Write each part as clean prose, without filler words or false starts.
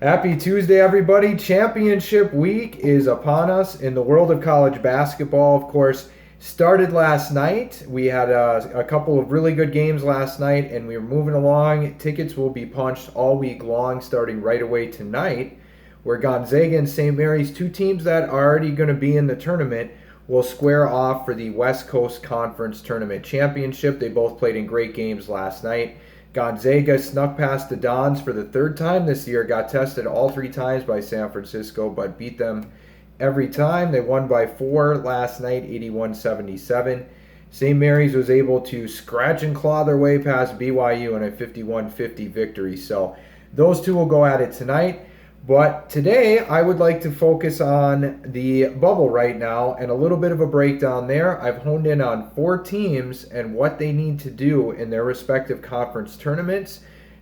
Happy Tuesday, everybody. Championship week is upon us in the world of college basketball. Of course, started last night. We had a couple of really good games last night, and we are moving along. Tickets will be punched all week long, starting right away tonight, where Gonzaga and St. Mary's, two teams that are already going to be in the tournament, will square off for the West Coast Conference Tournament Championship. They both played in great games last night. Gonzaga snuck past the Dons for the third time this year, got tested all three times by San Francisco, but beat them every time. They won by 4 last night, 81-77. St. Mary's was able to scratch and claw their way past BYU in a 51-50 victory. So those two will go at it tonight. But today, I would like to focus on the bubble right now and a little bit of a breakdown there. I've honed in on 4 teams and what they need to do in their respective conference tournaments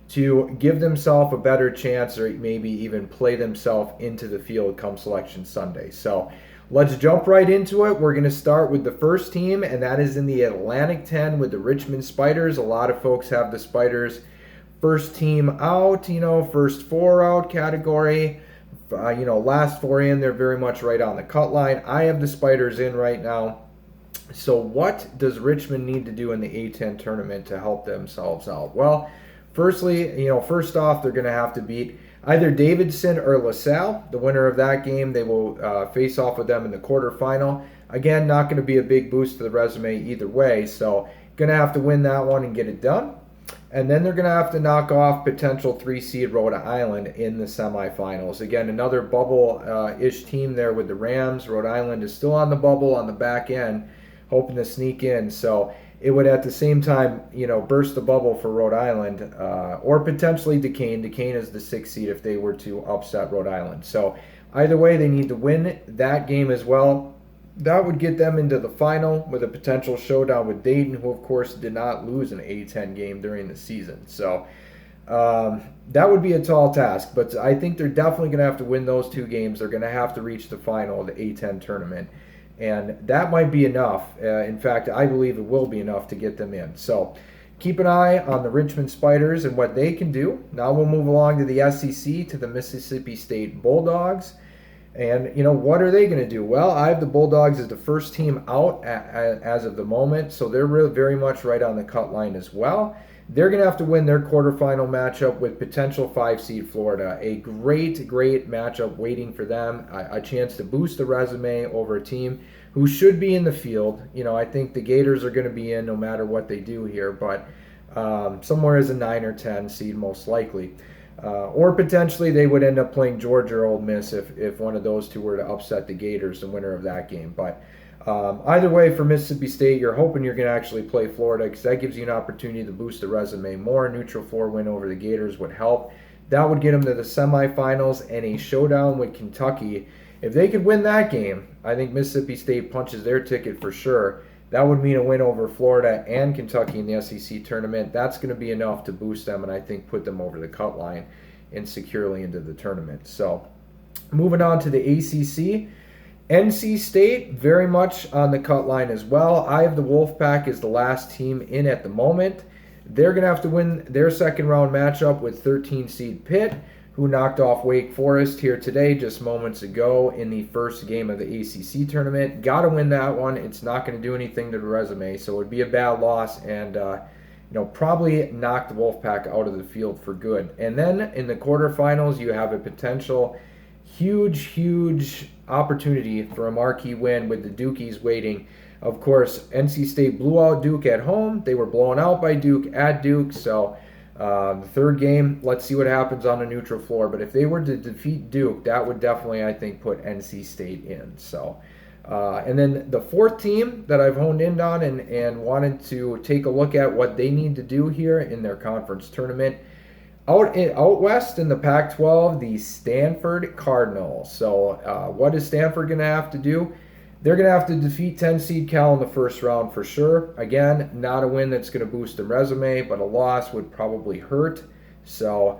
to give themselves a better chance or maybe even play themselves into the field come Selection Sunday. So let's jump right into it. We're going to start with the first team, and that is in the Atlantic 10 with the Richmond Spiders. A lot of folks have the Spiders first team out, first 4 out category. Last 4 in, they're very much right on the cut line. I have the Spiders in right now. So what does Richmond need to do in the A10 tournament to help themselves out? Well, first off, they're going to have to beat either Davidson or LaSalle. The winner of that game, they will face off with them in the quarterfinal. Again, not going to be a big boost to the resume either way, so going to have to win that one and get it done. And then they're going to have to knock off potential 3-seed Rhode Island in the semifinals. Again, another bubble-ish team there with the Rams. Rhode Island is still on the bubble on the back end, hoping to sneak in. So it would at the same time, burst the bubble for Rhode Island or potentially Duquesne. Duquesne is the 6th seed if they were to upset Rhode Island. So either way, they need to win that game as well. That would get them into the final with a potential showdown with Dayton, who, of course, did not lose an A10 game during the season. So that would be a tall task, but I think they're definitely going to have to win those 2 games. They're going to have to reach the final of the A10 tournament, and that might be enough. In fact, I believe it will be enough to get them in. So keep an eye on the Richmond Spiders and what they can do. Now we'll move along to the SEC, to the Mississippi State Bulldogs. And, what are they going to do? Well, I have the Bulldogs as the first team out as of the moment, so they're very much right on the cut line as well. They're going to have to win their quarterfinal matchup with potential 5-seed Florida. A great, great matchup waiting for them. A chance to boost the resume over a team who should be in the field. I think the Gators are going to be in no matter what they do here, but somewhere as a 9 or 10 seed most likely. Or potentially they would end up playing Georgia or Ole Miss if one of those two were to upset the Gators, the winner of that game. But either way, for Mississippi State, you're hoping you're going to actually play Florida because that gives you an opportunity to boost the resume more. A neutral floor win over the Gators would help. That would get them to the semifinals and a showdown with Kentucky. If they could win that game, I think Mississippi State punches their ticket for sure. That would mean a win over Florida and Kentucky in the SEC tournament. That's going to be enough to boost them and I think put them over the cut line and securely into the tournament. So moving on to the ACC, NC State very much on the cut line as well. I have the Wolfpack as the last team in at the moment. They're going to have to win their second round matchup with 13-seed Pitt, who knocked off Wake Forest here today just moments ago in the first game of the ACC tournament. Got to win that one. It's not going to do anything to the resume, so it would be a bad loss and probably knock the Wolfpack out of the field for good. And then in the quarterfinals, you have a potential huge opportunity for a marquee win with the Dukies waiting. Of course, NC State blew out Duke at home. They were blown out by Duke at Duke, so the third game, let's see what happens on a neutral floor. But if they were to defeat Duke, that would definitely, I think, put NC State in. So, and then the fourth team that I've honed in on and wanted to take a look at what they need to do here in their conference tournament. Out west in the Pac-12, the Stanford Cardinals. So what is Stanford going to have to do? They're going to have to defeat 10-seed Cal in the first round for sure. Again, not a win that's going to boost the resume, but a loss would probably hurt. So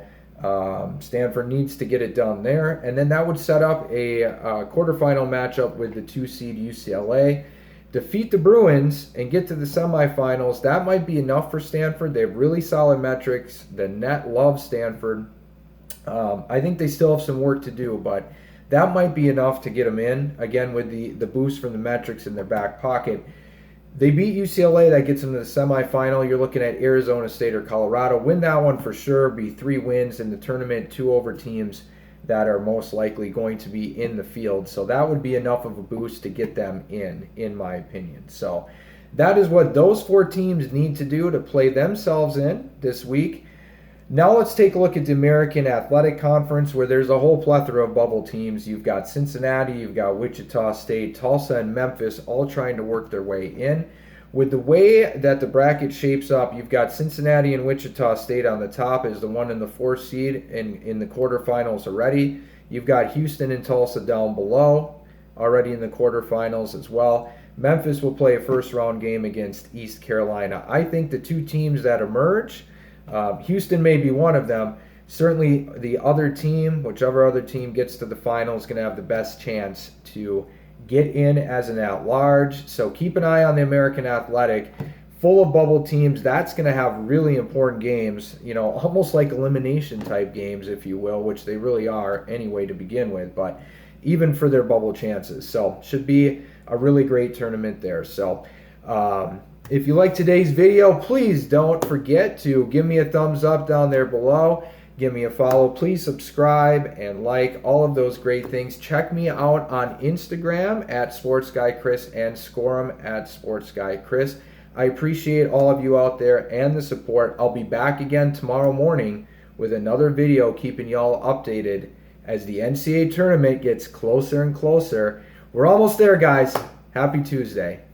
Stanford needs to get it done there. And then that would set up a quarterfinal matchup with the 2-seed UCLA. Defeat the Bruins and get to the semifinals. That might be enough for Stanford. They have really solid metrics. The net loves Stanford. I think they still have some work to do, but that might be enough to get them in. Again, with the boost from the metrics in their back pocket. They beat UCLA. That gets them to the semifinal. You're looking at Arizona State or Colorado. Win that one for sure. Be 3 wins in the tournament, 2 over teams that are most likely going to be in the field. So that would be enough of a boost to get them in my opinion. So that is what those 4 teams need to do to play themselves in this week. Now let's take a look at the American Athletic Conference, where there's a whole plethora of bubble teams. You've got Cincinnati, you've got Wichita State, Tulsa, and Memphis all trying to work their way in. With the way that the bracket shapes up, you've got Cincinnati and Wichita State on the top as the 1 and the 4 seed in the quarterfinals already. You've got Houston and Tulsa down below already in the quarterfinals as well. Memphis will play a first-round game against East Carolina. I think the 2 teams that emerge, Houston may be one of them. Certainly the other team, whichever other team gets to the final, is going to have the best chance to get in as an at-large. So keep an eye on the American Athletic. Full of bubble teams. That's going to have really important games, almost like elimination type games, if you will, which they really are anyway to begin with, but even for their bubble chances. So should be a really great tournament there. So if you like today's video, please don't forget to give me a thumbs up down there below. Give me a follow. Please subscribe and like, all of those great things. Check me out on Instagram at SportsGuyChris and Scorum at SportsGuyChris. I appreciate all of you out there and the support. I'll be back again tomorrow morning with another video keeping y'all updated as the NCAA tournament gets closer and closer. We're almost there, guys. Happy Tuesday.